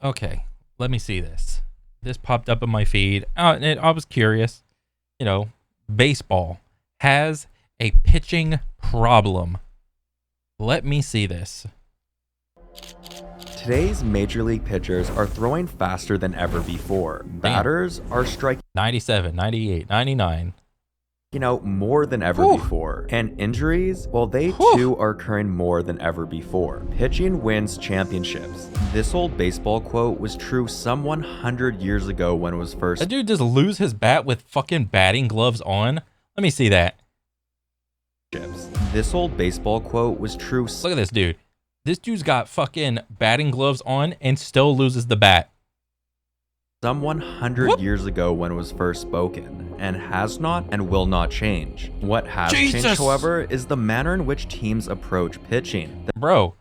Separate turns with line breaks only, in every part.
Okay, let me see this. This popped up in my feed. And I was curious. You know, baseball has a pitching problem. Let me see this.
Today's major league pitchers are throwing faster than ever before. Batters are striking
97, 98, 99.
out more than ever before. And injuries, well, they too are occurring more than ever before. Pitching wins championships. This old baseball quote was true some 100 years ago when it was first.
That dude just lose his bat with fucking batting gloves on. Let me see that.
This old baseball quote was true.
Look at this dude. This dude's got fucking batting gloves on and still loses the bat.
Some 100 years ago when it was first spoken, and has not and will not change. What has changed, however, is the manner in which teams approach pitching.
Bro,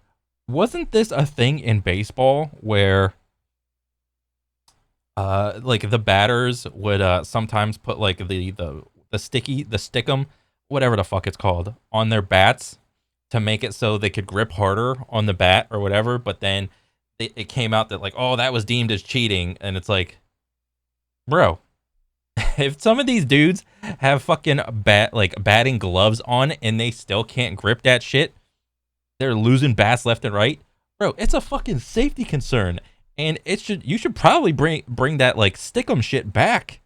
wasn't this a thing in baseball where like the batters would sometimes put like the stickum, whatever the fuck it's called, on their bats to make it so they could grip harder on the bat or whatever, but then it came out that like, oh, that was deemed as cheating, and it's like, bro, if some of these dudes have fucking batting gloves on and they still can't grip that shit, they're losing bats left and right, bro, it's a fucking safety concern, and you should probably bring that like stickum shit back.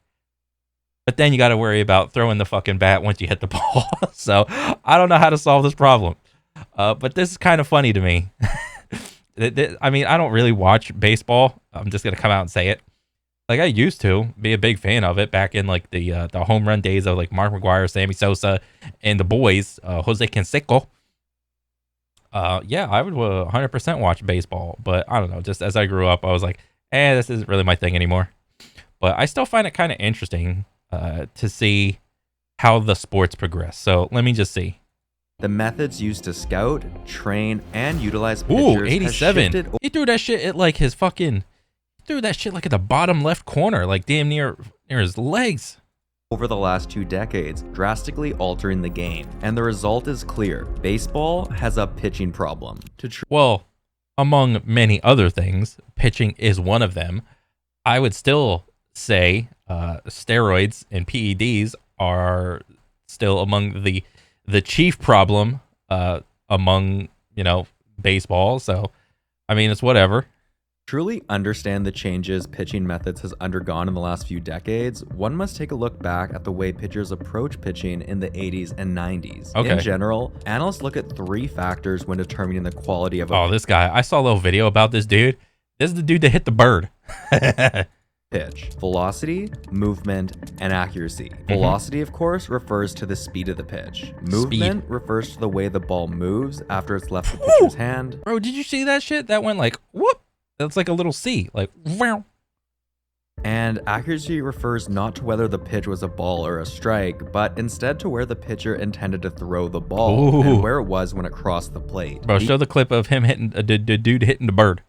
But then you got to worry about throwing the fucking bat once you hit the ball. So I don't know how to solve this problem. But this is kind of funny to me. I mean, I don't really watch baseball. I'm just going to come out and say it. Like, I used to be a big fan of it back in like the home run days of like Mark McGwire, Sammy Sosa, and the boys, Jose Canseco. Yeah, I would 100% watch baseball. But I don't know. Just as I grew up, I was like, this isn't really my thing anymore. But I still find it kind of interesting to see how the sports progress. So let me just see.
The methods used to scout, train, and utilize pitchers.
Ooh, 87. He threw that shit at like his fucking. He threw that shit like at the bottom left corner, like damn near his legs.
Over the last 2 decades, drastically altering the game. And the result is clear. Baseball has a pitching problem.
Well, among many other things, pitching is one of them. I would still say steroids and PEDs are still among the chief problem among, baseball. So, I mean, it's whatever.
Truly understand the changes pitching methods has undergone in the last few decades, one must take a look back at the way pitchers approach pitching in the 80s and 90s.
Okay.
In general, analysts look at 3 factors when determining the quality of a
this guy. I saw a little video about this dude. This is the dude that hit the bird.
pitch. Velocity, movement, and accuracy. Velocity, of course, refers to the speed of the pitch. Movement refers to the way the ball moves after it's left the pitcher's hand.
Bro, did you see that shit? That went like, whoop. That's like a little C. Like, wow.
And accuracy refers not to whether the pitch was a ball or a strike, but instead to where the pitcher intended to throw the ball and where it was when it crossed the plate.
Bro, show the clip of him hitting the dude hitting the bird.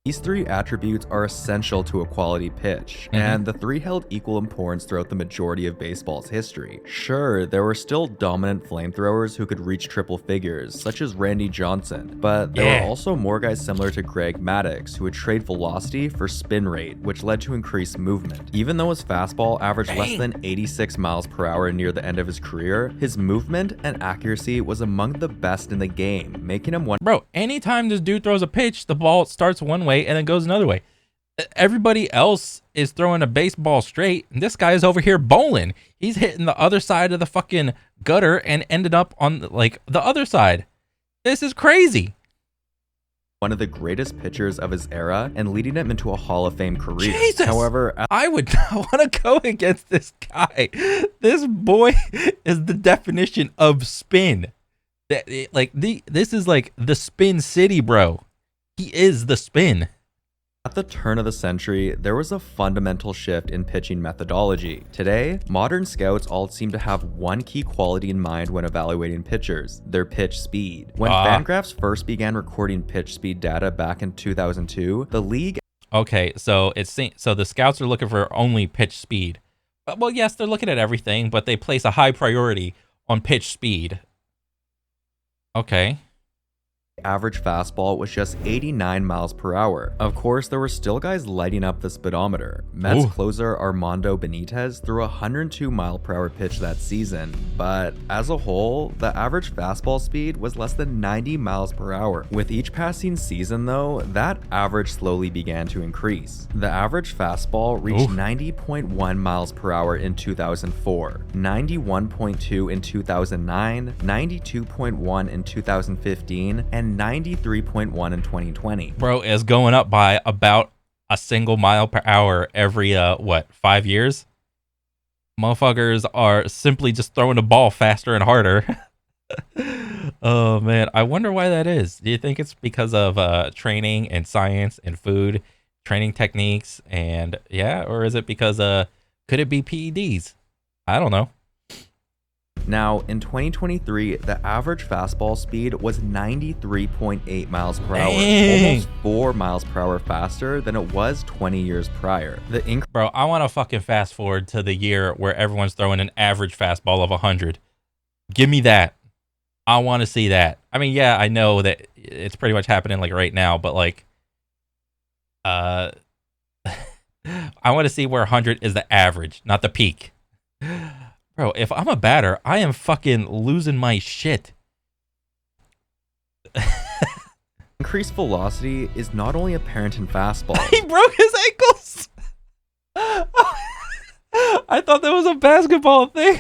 These 3 attributes are essential to a quality pitch, and the 3 held equal importance throughout the majority of baseball's history. Sure, there were still dominant flamethrowers who could reach triple figures, such as Randy Johnson, but there were also more guys similar to Greg Maddux who would trade velocity for spin rate, which led to increased movement. Even though his fastball averaged less than 86 miles per hour near the end of his career, his movement and accuracy was among the best in the game, making him one.
Bro, anytime this dude throws a pitch, the ball starts one way and then goes another way. Everybody else is throwing a baseball straight, and this guy is over here bowling. He's hitting the other side of the fucking gutter and ended up on like the other side. This is crazy.
One of the greatest pitchers of his era and leading him into a Hall of Fame career.
Jesus!
However,
I would not want to go against this guy. This boy is the definition of spin. This is like the spin city, bro. He is the spin.
At the turn of the century, there was a fundamental shift in pitching methodology. Today, modern scouts all seem to have one key quality in mind when evaluating pitchers: their pitch speed. When Fangraphs first began recording pitch speed data back in 2002, the league...
Okay, so the scouts are looking for only pitch speed. Well, yes, they're looking at everything, but they place a high priority on pitch speed. Okay.
average fastball was just 89 miles per hour. Of course, there were still guys lighting up the speedometer. Mets
Ooh.
closer Armando Benitez threw a 102 mile per hour pitch that season, but as a whole, the average fastball speed was less than 90 miles per hour. With each passing season though, that average slowly began to increase. The average fastball reached 90.1 miles per hour in 2004, 91.2 in 2009, 92.1 in 2015, and 93.1 in 2020.
Bro, is going up by about a single mile per hour every 5 years? Motherfuckers are simply just throwing the ball faster and harder. Oh man, I wonder why that is. Do you think it's because of training and science and food, training techniques, and or is it because could it be PEDs? I don't know.
Now, in 2023, the average fastball speed was 93.8 miles per hour, almost 4 miles per hour faster than it was 20 years prior.
Bro, I want to fucking fast forward to the year where everyone's throwing an average fastball of 100. Give me that. I want to see that. I mean, yeah, I know that it's pretty much happening like right now, but like, I want to see where 100 is the average, not the peak. Bro, if I'm a batter, I am fucking losing my shit.
Increased velocity is not only apparent in fastballs.
He broke his ankles. I thought that was a basketball thing.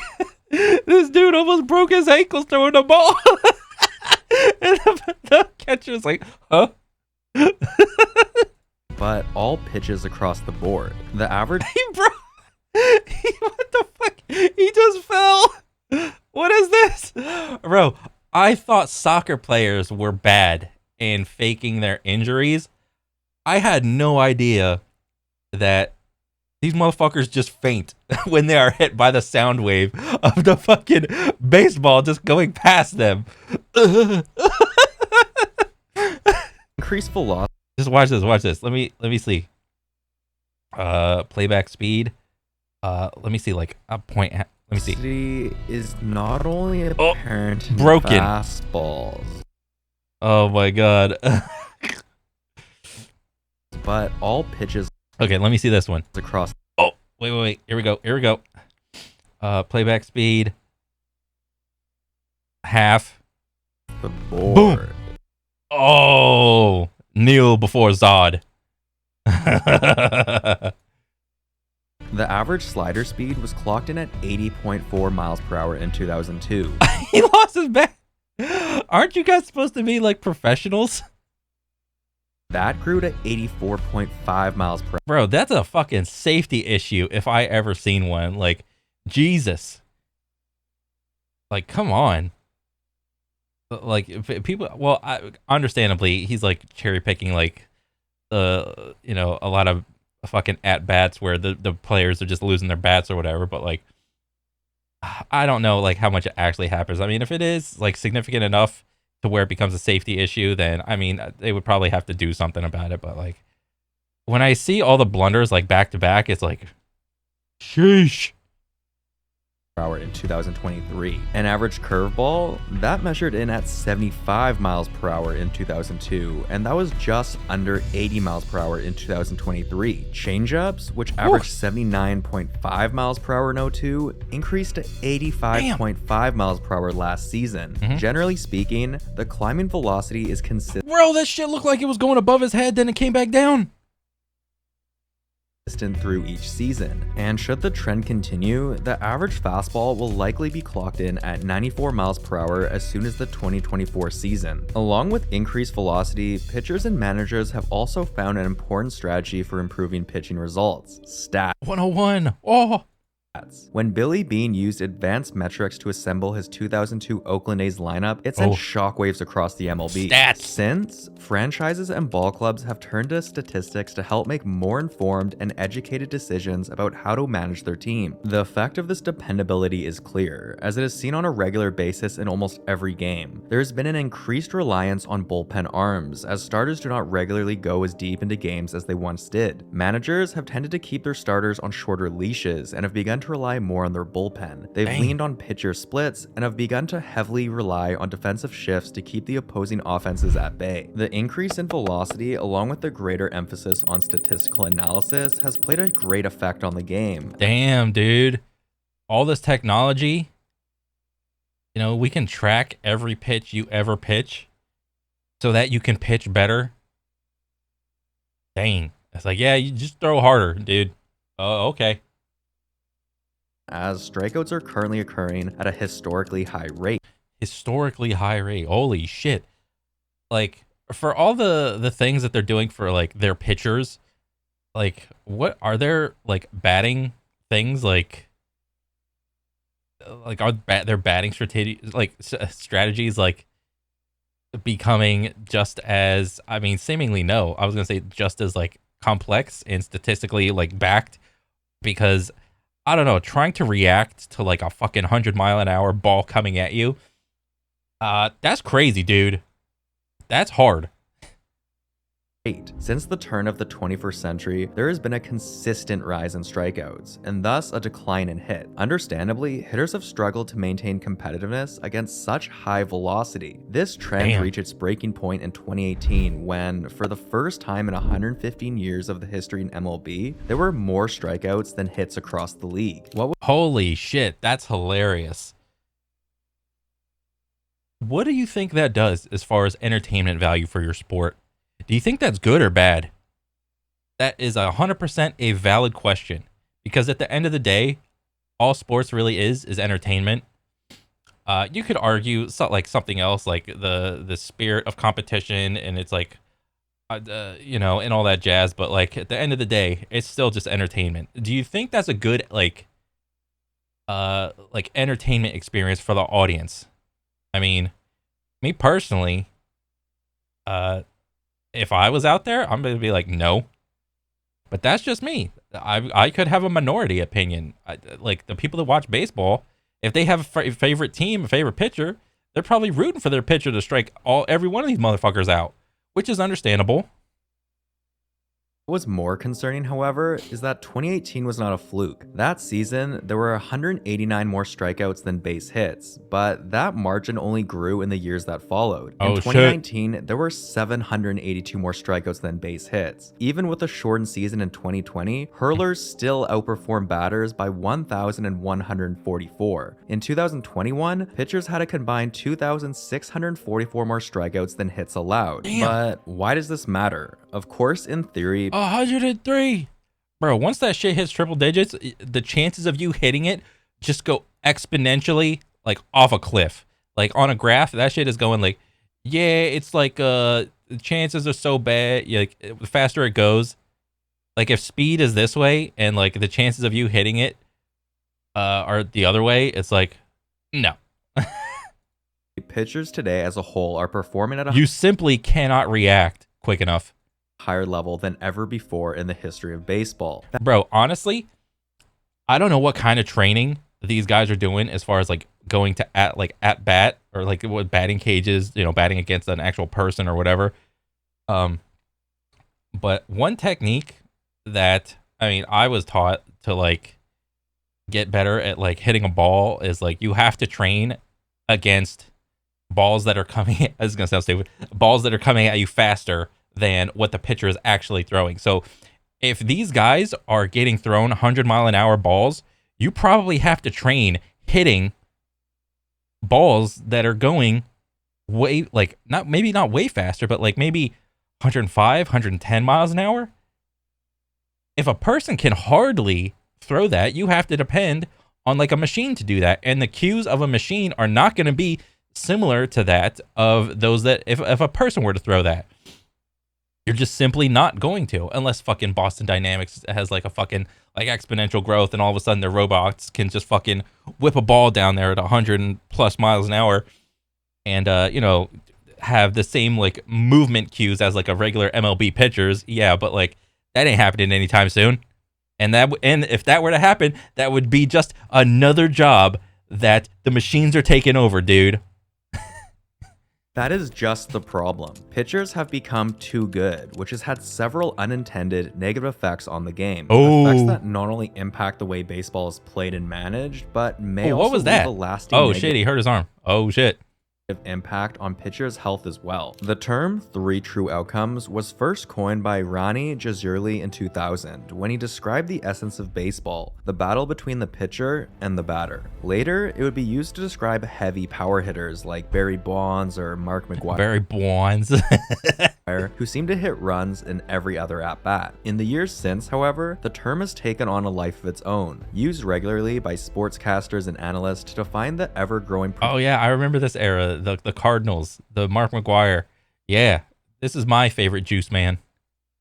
This dude almost broke his ankles throwing the ball. And the catcher's like, huh?
But all pitches across the board. The average...
What the fuck? He just fell. What is this? Bro, I thought soccer players were bad in faking their injuries. I had no idea that these motherfuckers just faint when they are hit by the sound wave of the fucking baseball just going past them.
Increased velocity.
Just watch this. Let me see. Playback speed. Let me see, like a point. Let me see.
Is not only apparent in
broken
fastballs.
Oh my god.
But all pitches.
Okay, let me see this one.
Across.
Oh, wait. Here we go. Playback speed. Half.
The board.
Boom. Oh, kneel before Zod.
The average slider speed was clocked in at 80.4 miles per hour in 2002.
He lost his bat. Aren't you guys supposed to be like professionals?
That grew to 84.5 miles per hour.
Bro, that's a fucking safety issue if I ever seen one. Like, Jesus. Like, come on. Like, people, well, understandably, he's like cherry picking like, a lot of fucking at bats where the players are just losing their bats or whatever, but like I don't know like how much it actually happens. I mean, if it is like significant enough to where it becomes a safety issue, then I mean they would probably have to do something about it. But like when I see all the blunders like back to back, it's like sheesh.
Hour in 2023. An average curveball that measured in at 75 miles per hour in 2002, and that was just under 80 miles per hour in 2023. Changeups, which averaged 79.5 miles per hour in 02, increased to 85.5 miles per hour last season. Generally speaking, the climbing velocity is consistent.
Bro, that shit looked like it was going above his head, then it came back down.
Through each season, and should the trend continue, the average fastball will likely be clocked in at 94 miles per hour as soon as the 2024 season. Along with increased velocity, pitchers and managers have also found an important strategy for improving pitching results: stats.
101. Oh.
When Billy Beane used advanced metrics to assemble his 2002 Oakland A's lineup, it sent shockwaves across the MLB.
Stats.
Since, franchises and ball clubs have turned to statistics to help make more informed and educated decisions about how to manage their team. The effect of this dependability is clear, as it is seen on a regular basis in almost every game. There has been an increased reliance on bullpen arms, as starters do not regularly go as deep into games as they once did. Managers have tended to keep their starters on shorter leashes and have begun to to rely more on their bullpen. They've
Dang.
leaned on pitcher splits and have begun to heavily rely on defensive shifts to keep the opposing offenses at bay. The increase in velocity, along with the greater emphasis on statistical analysis, has played a great effect on the game.
Damn, dude. All this technology, you know, we can track every pitch you ever pitch so that you can pitch better. Dang. It's like, yeah, you just throw harder, dude. Oh, okay.
As strikeouts are currently occurring at a historically high rate.
Historically high rate. Holy shit. Like, for all the things that they're doing for, like, their pitchers, like, what are there, like, batting things, like are their batting strategies, like, becoming just as, I mean, seemingly no. I was going to say just as, like, complex and statistically, like, backed, because I don't know, trying to react to like a fucking 100-mile-an-hour ball coming at you, that's crazy, dude. That's hard.
Since the turn of the 21st century, there has been a consistent rise in strikeouts, and thus a decline in hit. Understandably, hitters have struggled to maintain competitiveness against such high velocity. This trend reached its breaking point in 2018 when, for the first time in 115 years of the history in MLB, there were more strikeouts than hits across the league.
Holy shit, that's hilarious. What do you think that does as far as entertainment value for your sport? Do you think that's good or bad? That is 100% a valid question, because at the end of the day, all sports really is entertainment. You could argue like something else, like the spirit of competition, and it's like, you know, and all that jazz. But like at the end of the day, it's still just entertainment. Do you think that's a good like entertainment experience for the audience? I mean, me personally, if I was out there, I'm gonna be like, no. But that's just me. I could have a minority opinion. Like the people that watch baseball, if they have a favorite team, a favorite pitcher, they're probably rooting for their pitcher to strike every one of these motherfuckers out, which is understandable.
What was more concerning, however, is that 2018 was not a fluke. That season, there were 189 more strikeouts than base hits, but that margin only grew in the years that followed. In 2019, there were 782 more strikeouts than base hits. Even with a shortened season in 2020, hurlers still outperformed batters by 1,144. In 2021, pitchers had a combined 2,644 more strikeouts than hits allowed.
Damn.
But why does this matter? Of course, in theory,
103. Bro, once that shit hits triple digits, the chances of you hitting it just go exponentially, like, off a cliff. Like, on a graph, that shit is going like, yeah, it's like, the chances are so bad. Like, the faster it goes, like, if speed is this way and, like, the chances of you hitting it are the other way, it's like, no.
pitchers today as a whole are performing at a
You simply cannot react quick enough.
Higher level than ever before in the history of baseball.
Bro, honestly, I don't know what kind of training these guys are doing as far as like going to at bat or like what batting cages, you know, batting against an actual person or whatever. But one technique that, I mean, I was taught to like get better at like hitting a ball is like you have to train against balls that are coming, this is gonna sound stupid, balls that are coming at you faster than what the pitcher is actually throwing. So if these guys are getting thrown 100-mile-an-hour balls, you probably have to train hitting balls that are going way, like, maybe not way faster, but like maybe 105, 110 miles an hour. If a person can hardly throw that, you have to depend on like a machine to do that. And the cues of a machine are not going to be similar to that of those that if a person were to throw that. You're just simply not going to, unless fucking Boston Dynamics has like a fucking like exponential growth and all of a sudden their robots can just fucking whip a ball down there at 100+ miles an hour and, you know, have the same like movement cues as like a regular MLB pitchers. Yeah, but like that ain't happening anytime soon. And if that were to happen, that would be just another job that the machines are taking over, dude.
That is just the problem. Pitchers have become too good, which has had several unintended negative effects on the game. Effects that not only impact the way baseball is played and managed, but may
what
also
was that?
leave a lasting
Oh
negative
shit, he hurt his arm. Oh shit.
impact on pitchers' health as well. The term three true outcomes was first coined by Ronnie Jazurli in 2000 when he described the essence of baseball, the battle between the pitcher and the batter. Later, it would be used to describe heavy power hitters like Barry Bonds or Mark McGwire.
Barry Bonds.
Who seem to hit runs in every other at-bat. In the years since, however, the term has taken on a life of its own, used regularly by sportscasters and analysts to define the ever-growing
Oh yeah, I remember this era. The Cardinals, the Mark McGwire. Yeah, this is my favorite juice man.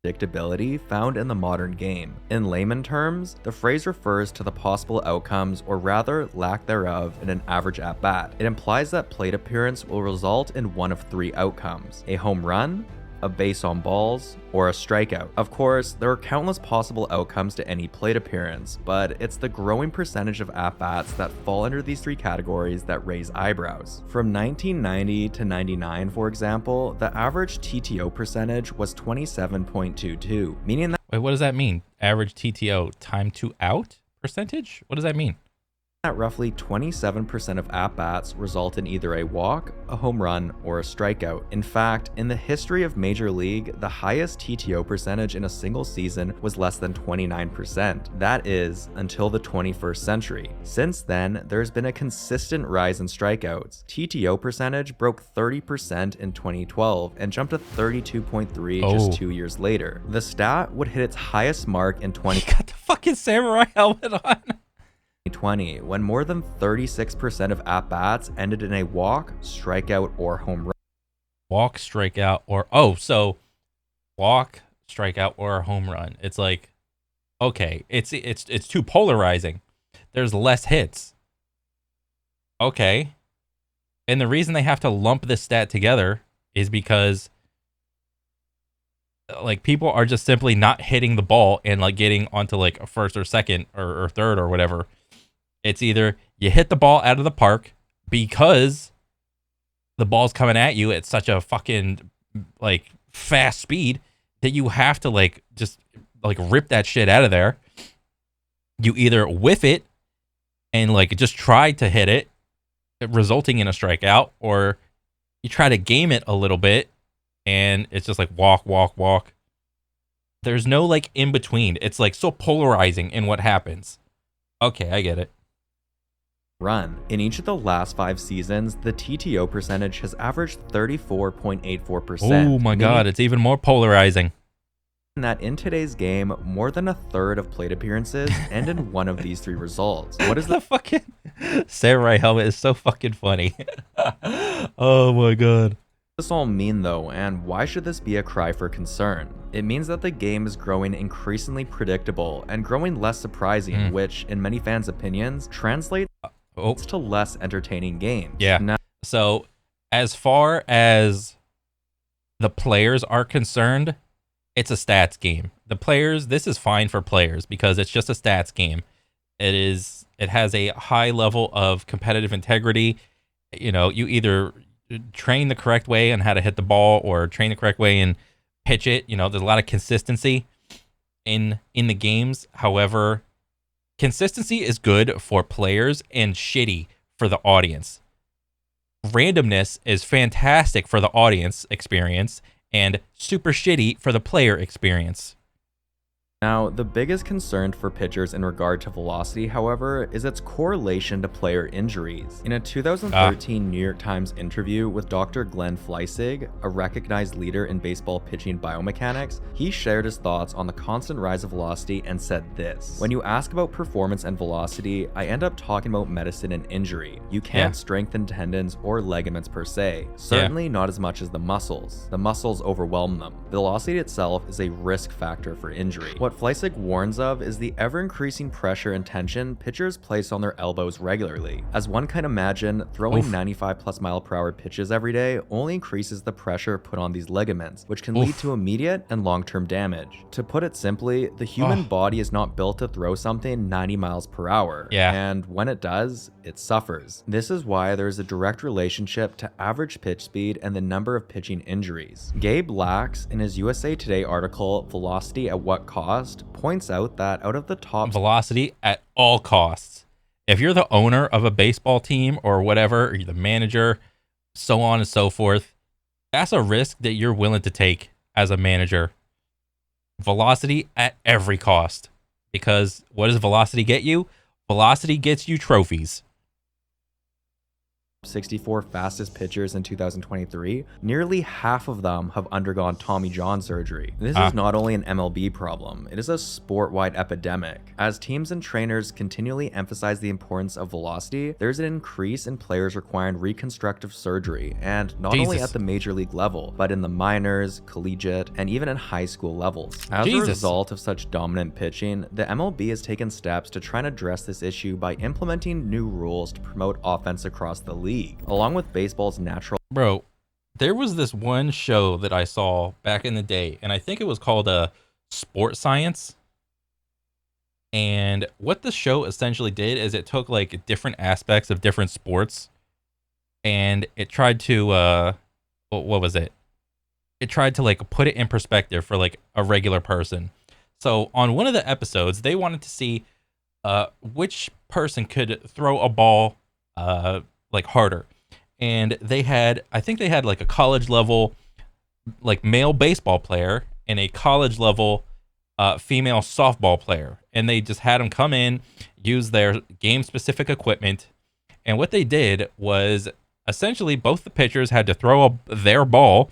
predictability found in the modern game. In layman terms, the phrase refers to the possible outcomes, or rather lack thereof, in an average at-bat. It implies that plate appearance will result in one of three outcomes: a home run, a base on balls, or a strikeout. Of course, there are countless possible outcomes to any plate appearance, but it's the growing percentage of at-bats that fall under these three categories that raise eyebrows. From 1990 to 99, for example, the average TTO percentage was 27.22, meaning that
Wait, what does that mean? Average TTO, time to out percentage? What does that mean?
roughly 27% of at-bats result in either a walk, a home run, or a strikeout. In fact, in the history of Major League, the highest TTO percentage in a single season was less than 29%. That is, until the 21st century. Since then, there's been a consistent rise in strikeouts. TTO percentage broke 30% in 2012 and jumped to 32.3 just 2 years later. The stat would hit its highest mark in
He got the fucking samurai helmet on.
2020, when more than 36% of at-bats ended in a walk, strikeout, or home run.
Walk, strikeout, or so walk, strikeout, or a home run. It's like, okay, it's too polarizing. There's less hits. Okay. And the reason they have to lump this stat together is because like people are just simply not hitting the ball and like getting onto like a first or second or third or whatever. It's either you hit the ball out of the park because the ball's coming at you at such a fucking like fast speed that you have to like just like rip that shit out of there. You either whiff it and like just try to hit it, resulting in a strikeout, or you try to game it a little bit and it's just like walk, walk, walk. There's no like in between. It's like so polarizing in what happens. Okay, I get it.
Run. In each of the last 5 seasons, the TTO percentage has averaged 34.84%.
Oh my god, it's even more polarizing.
That in today's game, more than a third of plate appearances end in one of these three results. What is
The fucking samurai helmet is so fucking funny. Oh my god.
this all mean though, and why should this be a cry for concern? It means that the game is growing increasingly predictable and growing less surprising, which, in many fans' opinions, translates to less entertaining games.
Yeah.
Now,
So, as far as the players are concerned, it's a stats game. The players, this is fine for players because it's just a stats game. It has a high level of competitive integrity. You know, you either train the correct way on how to hit the ball or train the correct way and pitch it. You know, there's a lot of consistency in the games. However, consistency is good for players and shitty for the audience. Randomness is fantastic for the audience experience and super shitty for the player experience.
Now, the biggest concern for pitchers in regard to velocity, however, is its correlation to player injuries. In a 2013 New York Times interview with Dr. Glenn Fleissig, a recognized leader in baseball pitching biomechanics, he shared his thoughts on the constant rise of velocity and said this: "When you ask about performance and velocity, I end up talking about medicine and injury. You can't strengthen tendons or ligaments per se, certainly not as much as the muscles. The muscles overwhelm them. Velocity itself is a risk factor for injury. What Fleisig warns of is the ever-increasing pressure and tension pitchers place on their elbows regularly. As one can imagine, throwing 95+ mph pitches every day only increases the pressure put on these ligaments, which can lead to immediate and long-term damage. To put it simply, the human body is not built to throw something 90 mph, and when it does, it suffers. This is why there is a direct relationship to average pitch speed and the number of pitching injuries. Gabe Lax, in his USA Today article, Velocity at What Cost, points out that out of the top
velocity at all costs. If you're the owner of a baseball team or whatever, or you're the manager, so on and so forth, that's a risk that you're willing to take as a manager. Velocity at every cost. Because what does velocity get you? Velocity gets you trophies.
64 fastest pitchers in 2023, nearly half of them have undergone Tommy John surgery. This is not only an MLB problem, it is a sport-wide epidemic. As teams and trainers continually emphasize the importance of velocity, there's an increase in players requiring reconstructive surgery, and not only at the major league level, but in the minors, collegiate, and even in high school levels. As a result of such dominant pitching, the MLB has taken steps to try and address this issue by implementing new rules to promote offense across the league. Along with baseball's natural...
Bro, there was this one show that I saw back in the day, and I think it was called Sport Science. And what the show essentially did is it took like different aspects of different sports, and it tried to, what was it? It tried to like put it in perspective for like a regular person. So on one of the episodes, they wanted to see which person could throw a ball like harder, and I think they had like a college level like male baseball player and a college level female softball player, and they just had them come in, use their game specific equipment, and what they did was essentially both the pitchers had to throw their ball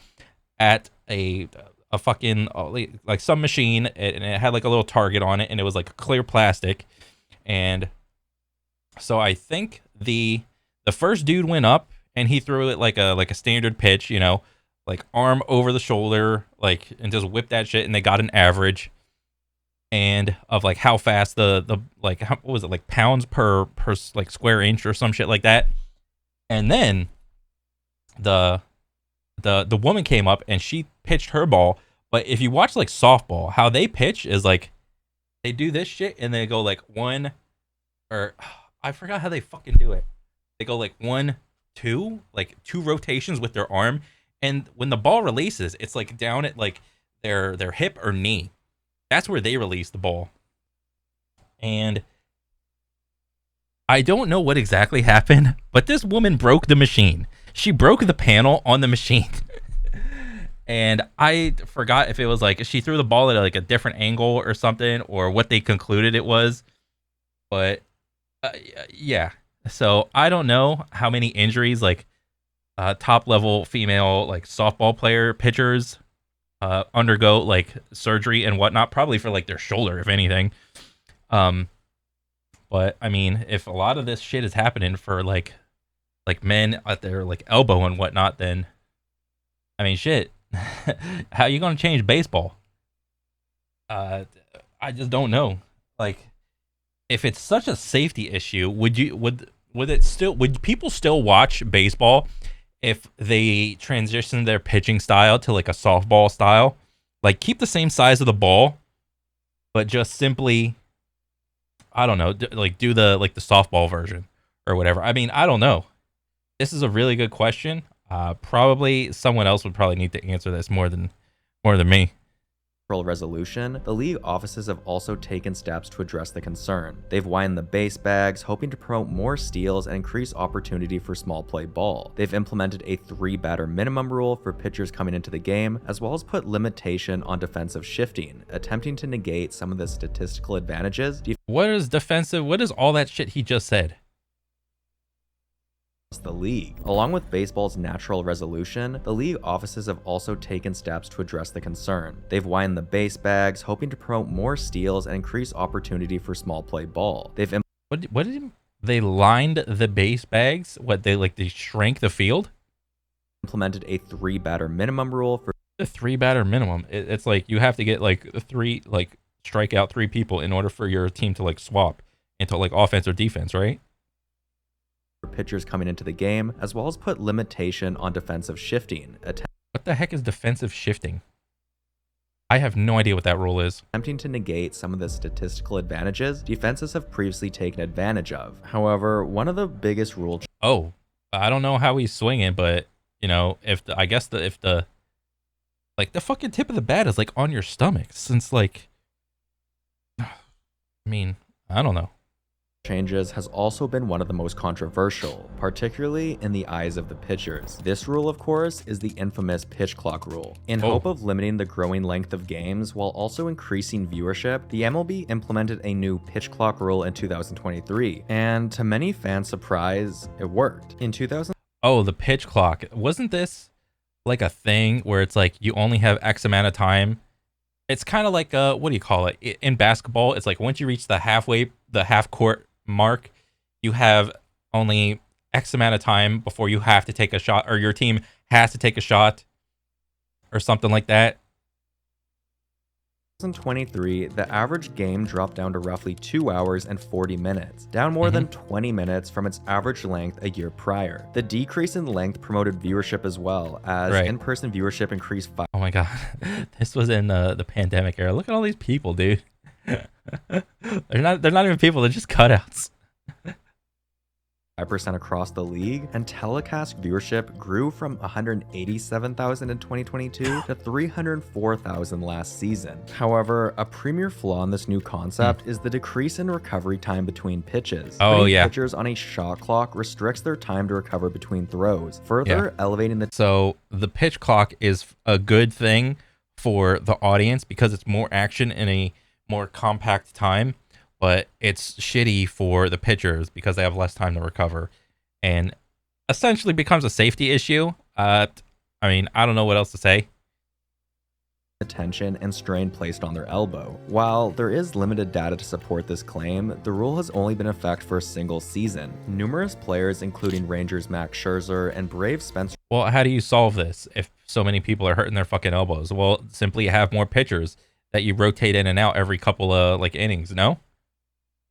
at a fucking like some machine, and it had like a little target on it, and it was like clear plastic. And so I think the first dude went up and he threw it like a standard pitch, you know, like arm over the shoulder, like, and just whipped that shit, and they got an average and of like how fast the like, what was it, like pounds per like square inch or some shit like that. And then the woman came up and she pitched her ball. But if you watch like softball, how they pitch is like they do this shit and they go like one, or I forgot how they fucking do it. They go like 1, 2, like 2 rotations with their arm, and when the ball releases, it's like down at like their hip or knee. That's where they release the ball. And I don't know what exactly happened, but this woman broke the machine. She broke the panel on the machine. And I forgot if it was like she threw the ball at like a different angle or something, or what they concluded it was. But yeah. So I don't know how many injuries like top level female like softball pitchers undergo like surgery and whatnot, probably for like their shoulder, if anything. But I mean, if a lot of this shit is happening for like men at their like elbow and whatnot, then I mean, shit, how you gonna change baseball? I just don't know. Like, if it's such a safety issue, would people still watch baseball if they transition their pitching style to like a softball style? Like, keep the same size of the ball, but just simply, I don't know, do the like the softball version or whatever. I mean, I don't know. This is a really good question. Probably someone else would probably need to answer this more than me.
Resolution, the league offices have also taken steps to address the concern. They've widened the base bags, hoping to promote more steals and increase opportunity for small play ball. They've implemented a 3-batter minimum rule for pitchers coming into the game, as well as put limitation on defensive shifting, attempting to negate some of the statistical advantages.
What is defensive? What is all that shit he just said?
The league. Along with baseball's natural resolution, the league offices have also taken steps to address the concern. They've widened the base bags, hoping to promote more steals and increase opportunity for small play ball.
They lined the base bags? They shrank the field?
Implemented a 3-batter minimum rule for
the 3-batter minimum. It's like you have to get like 3 like strike out 3 people in order for your team to like swap into like offense or defense, right?
Pitchers coming into the game, as well as put limitation on defensive shifting,
What the heck is defensive shifting? I have no idea what that rule is.
attempting to negate some of the statistical advantages defenses have previously taken advantage of. However, one of the biggest rule
Oh, I don't know how he's swinging, but you know, if the, I guess the if the like the fucking tip of the bat is like on your stomach, since like, I mean, I don't know.
changes has also been one of the most controversial, particularly in the eyes of the pitchers. This rule, of course, is the infamous pitch clock rule. In hope of limiting the growing length of games while also increasing viewership, the MLB implemented a new pitch clock rule in 2023, and to many fans' surprise, it worked. In 2000,
Oh, the pitch clock. Wasn't this like a thing where it's like you only have X amount of time? It's kind of like what do you call it? In basketball, it's like once you reach the half court mark, you have only X amount of time before you have to take a shot, or your team has to take a shot, or something like that.
2023, the average game dropped down to roughly 2 hours and 40 minutes, down more than 20 minutes from its average length a year prior. The decrease in length promoted viewership as well, as in-person viewership increased
Oh my god, this was in the pandemic era. Look at all these people, dude. they're not even people, they're just cutouts.
5% across the league, and telecast viewership grew from 187,000 in 2022 to 304,000 last season. However, a premier flaw in this new concept is the decrease in recovery time between pitches. Putting pitchers on a shot clock restricts their time to recover between throws, further elevating the...
So the pitch clock is a good thing for the audience because it's more action in a more compact time. But it's shitty for the pitchers because they have less time to recover, and essentially becomes a safety issue. I mean, I don't know what else to say.
Attention and strain placed on their elbow. While there is limited data to support this claim, the rule has only been in effect for a single season. Numerous players, including Rangers' Max Scherzer and Braves' Spencer...
Well, how do you solve this if so many people are hurting their fucking elbows? Well, simply have more pitchers that you rotate in and out every couple of like innings, no?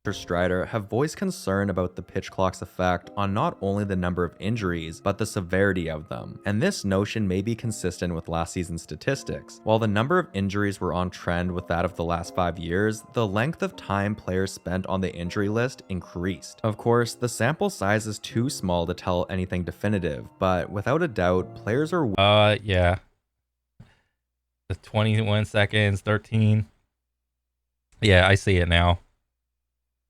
Strider have voiced concern about the pitch clock's effect on not only the number of injuries, but the severity of them. And this notion may be consistent with last season's statistics. While the number of injuries were on trend with that of the last 5 years, the length of time players spent on the injury list increased. Of course, the sample size is too small to tell anything definitive, but without a doubt, players are...
yeah. The 21 seconds, 13. Yeah, I see it now.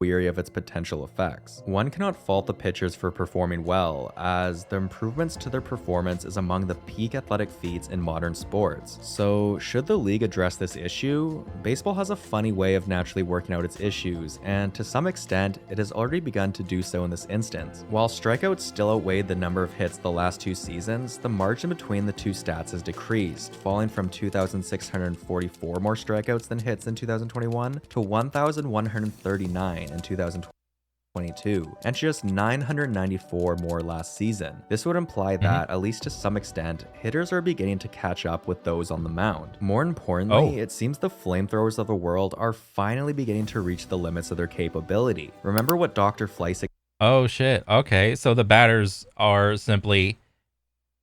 Weary of its potential effects. One cannot fault the pitchers for performing well, as the improvements to their performance is among the peak athletic feats in modern sports. So, should the league address this issue? Baseball has a funny way of naturally working out its issues, and to some extent, it has already begun to do so in this instance. While strikeouts still outweighed the number of hits the last 2 seasons, the margin between the two stats has decreased, falling from 2,644 more strikeouts than hits in 2021 to 1,139 in 2022, and just 994 more last season. This would imply that, at least to some extent, hitters are beginning to catch up with those on the mound. More importantly, it seems the flamethrowers of the world are finally beginning to reach the limits of their capability. Remember what Dr. Fleissig...
Oh shit, okay, so the batters are simply,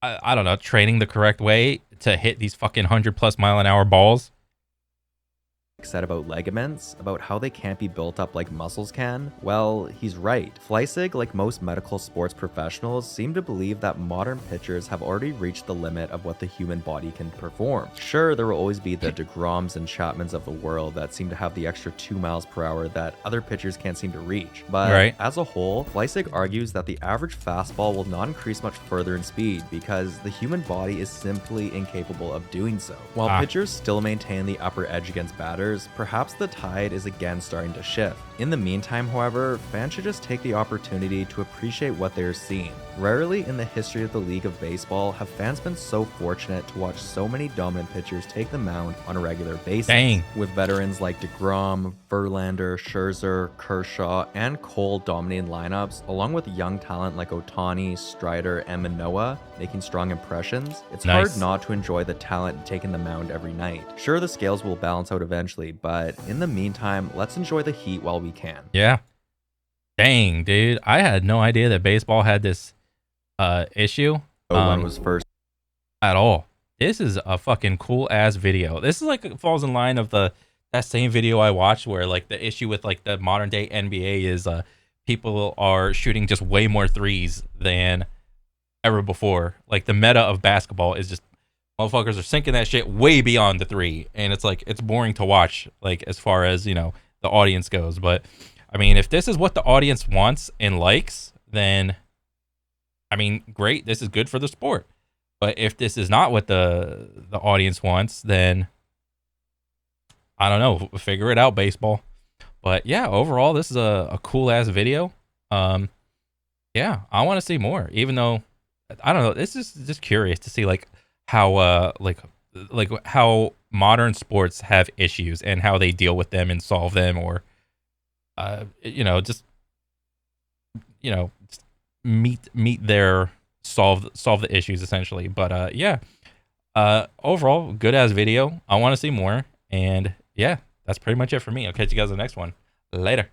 I don't know, training the correct way to hit these fucking 100+ mile-an-hour balls?
Said about ligaments, about how they can't be built up like muscles can? Well, he's right. Fleissig, like most medical sports professionals, seem to believe that modern pitchers have already reached the limit of what the human body can perform. Sure, there will always be the DeGroms and Chapmans of the world that seem to have the extra 2 miles per hour that other pitchers can't seem to reach. But as a whole, Fleissig argues that the average fastball will not increase much further in speed because the human body is simply incapable of doing so. While pitchers still maintain the upper edge against batters, perhaps the tide is again starting to shift. In the meantime, however, fans should just take the opportunity to appreciate what they are seeing. Rarely in the history of the League of Baseball have fans been so fortunate to watch so many dominant pitchers take the mound on a regular basis. With veterans like DeGrom, Verlander, Scherzer, Kershaw, and Cole dominating lineups, along with young talent like Ohtani, Strider, and Manoah making strong impressions, it's hard not to enjoy the talent taking the mound every night. Sure, the scales will balance out eventually eventually, but in the meantime, let's enjoy the heat while we can.
Yeah. Dang, dude. I had no idea that baseball had this issue
Oh, one was first.
at all. This is a fucking cool ass video. This is like falls in line of that same video I watched where like the issue with like the modern day NBA is people are shooting just way more threes than ever before. Like the meta of basketball is just motherfuckers are sinking that shit way beyond the three, and it's like it's boring to watch, like as far as the audience goes. But I mean, if this is what the audience wants and likes, then I mean, great. This is good for the sport. But if this is not what the audience wants, then I don't know. Figure it out, baseball. But yeah, overall, this is a cool ass video. Yeah, I want to see more. Even though I don't know, this is just curious to see like how like how modern sports have issues and how they deal with them and solve them, or just just meet their solve the issues essentially. But yeah, overall, good ass video. I want to see more, and yeah, that's pretty much it for me. I'll catch you guys in the next one. Later.